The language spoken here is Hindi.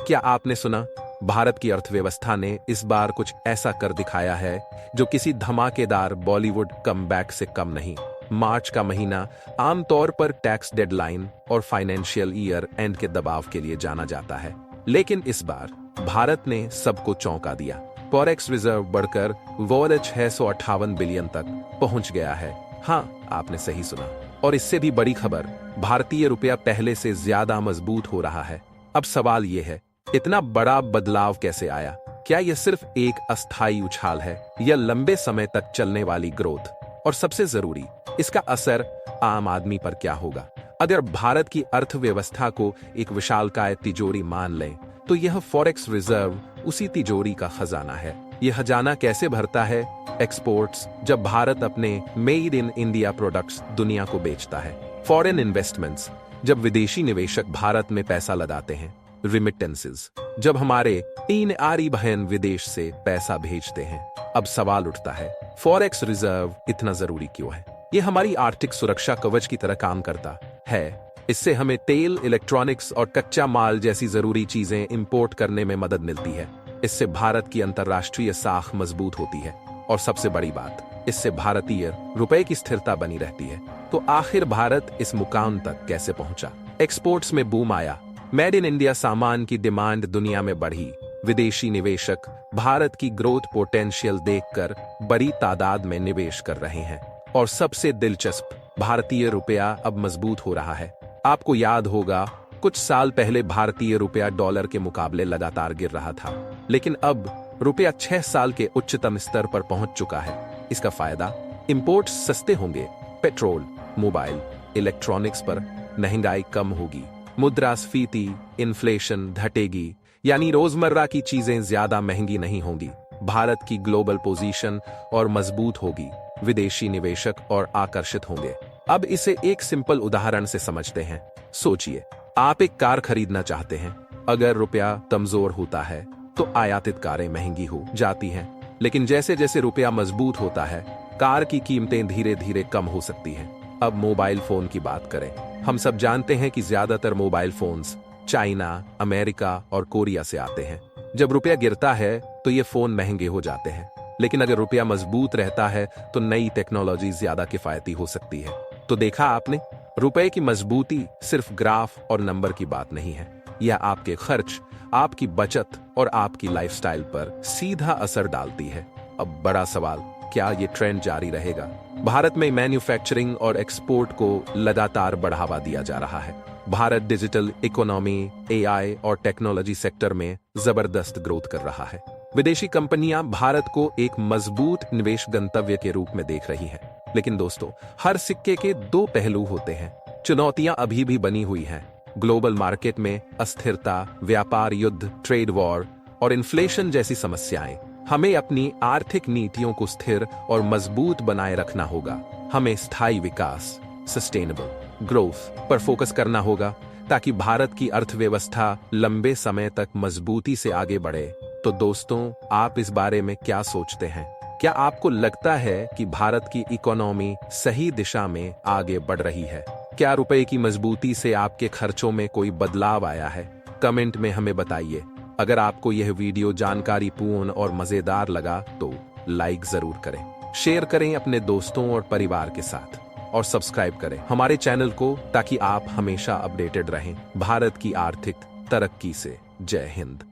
क्या आपने सुना? भारत की अर्थव्यवस्था ने इस बार कुछ ऐसा कर दिखाया है जो किसी धमाकेदार बॉलीवुड कमबैक से कम नहीं। मार्च का महीना आमतौर पर टैक्स डेडलाइन और फाइनेंशियल ईयर एंड के दबाव के लिए जाना जाता है, लेकिन इस बार भारत ने सबको चौंका दिया। फॉरेक्स रिजर्व बढ़कर वॉलेट 658 बिलियन तक पहुंच गया है। हाँ, आपने सही सुना। और इससे भी बड़ी खबर, भारतीय रुपया पहले से ज्यादा मजबूत हो रहा है। अब सवाल यह है, इतना बड़ा बदलाव कैसे आया? क्या यह सिर्फ एक अस्थायी उछाल है या लंबे समय तक चलने वाली ग्रोथ? और सबसे जरूरी, इसका असर आम आदमी पर क्या होगा? अगर भारत की अर्थव्यवस्था को एक विशालकाय तिजोरी मान लें, तो यह फॉरेक्स रिजर्व उसी तिजोरी का खजाना है। यह खजाना कैसे भरता है? एक्सपोर्ट्स, जब भारत अपने मेड इन इंडिया प्रोडक्ट्स दुनिया को बेचता है। फॉरेन इन्वेस्टमेंट्स, जब विदेशी निवेशक भारत में पैसा लगाते हैं। रिमिटेंसेस, जब हमारे 3 आरी बहन विदेश से पैसा भेजते हैं। अब सवाल उठता है, फॉरेक्स रिजर्व इतना जरूरी क्यों है? यह हमारी आर्थिक सुरक्षा कवच की तरह काम करता है। इससे हमें तेल, इलेक्ट्रॉनिक्स और कच्चा माल जैसी जरूरी चीजें इंपोर्ट करने में मदद मिलती है। इससे भारत की अंतर्राष्ट्रीय साख मजबूत होती है और सबसे बड़ी बात, इससे भारतीय रुपए की स्थिरता बनी रहती है। तो आखिर भारत इस मुकाम तक कैसे पहुंचा? एक्सपोर्ट्स में बूम आया, मेड इन इंडिया सामान की डिमांड दुनिया में बढ़ी। विदेशी निवेशक भारत की ग्रोथ पोटेंशियल देखकर बड़ी तादाद में निवेश कर रहे हैं। और सबसे दिलचस्प, भारतीय रुपया अब मजबूत हो रहा है। आपको याद होगा, कुछ साल पहले भारतीय रुपया डॉलर के मुकाबले लगातार गिर रहा था, लेकिन अब रुपया 6 साल के उच्चतम स्तर पर पहुंच चुका है। इसका फायदा, इंपोर्ट सस्ते होंगे, पेट्रोल, मोबाइल, इलेक्ट्रॉनिक्स पर महंगाई कम होगी, मुद्रास्फीति, इन्फ्लेशन घटेगी, यानी रोजमर्रा की चीजें ज्यादा महंगी नहीं होंगी। भारत की ग्लोबल पोजीशन और मजबूत होगी, विदेशी निवेशक और आकर्षित होंगे। अब इसे एक सिंपल उदाहरण से समझते हैं। सोचिए, आप एक कार खरीदना चाहते हैं। अगर रुपया कमजोर होता है तो आयातित कारें महंगी हो जाती हैं, लेकिन जैसे जैसे रुपया मजबूत होता है, कार की कीमतें धीरे धीरे कम हो सकती हैं। अब मोबाइल फोन की बात करें। हम सब जानते हैं कि ज्यादातर मोबाइल फोन्स चाइना, अमेरिका और कोरिया से आते हैं। जब रुपया गिरता है तो ये फोन महंगे हो जाते हैं, लेकिन अगर रुपया मजबूत रहता है तो नई टेक्नोलॉजी ज्यादा किफायती हो सकती है। तो देखा आपने, रुपए की मजबूती सिर्फ ग्राफ और नंबर की बात नहीं है। यह आपके खर्च, आपकी बचत और आपकी लाइफस्टाइल पर सीधा असर डालती है। अब बड़ा सवाल, क्या ये ट्रेंड जारी रहेगा? भारत में मैन्युफैक्चरिंग और एक्सपोर्ट को लगातार बढ़ावा दिया जा रहा है। भारत डिजिटल इकोनॉमी, एआई और टेक्नोलॉजी सेक्टर में जबरदस्त ग्रोथ कर रहा है। विदेशी कंपनियां भारत को एक मजबूत निवेश गंतव्य के रूप में देख रही हैं। लेकिन दोस्तों, हर सिक्के के 2 पहलू होते हैं। चुनौतियां अभी भी बनी हुई हैं। ग्लोबल मार्केट में अस्थिरता, व्यापार युद्ध, ट्रेड वॉर और इन्फ्लेशन जैसी समस्याएं। हमें अपनी आर्थिक नीतियों को स्थिर और मजबूत बनाए रखना होगा। हमें स्थायी विकास, सस्टेनेबल ग्रोथ पर फोकस करना होगा, ताकि भारत की अर्थव्यवस्था लंबे समय तक मजबूती से आगे बढ़े। तो दोस्तों, आप इस बारे में क्या सोचते हैं? क्या आपको लगता है कि भारत की इकोनॉमी सही दिशा में आगे बढ़ रही है? क्या रुपए की मजबूती से आपके खर्चों में कोई बदलाव आया है? कमेंट में हमें बताइए। अगर आपको यह वीडियो जानकारीपूर्ण और मजेदार लगा तो लाइक जरूर करें, शेयर करें अपने दोस्तों और परिवार के साथ, और सब्सक्राइब करें हमारे चैनल को, ताकि आप हमेशा अपडेटेड रहें भारत की आर्थिक तरक्की से। जय हिंद।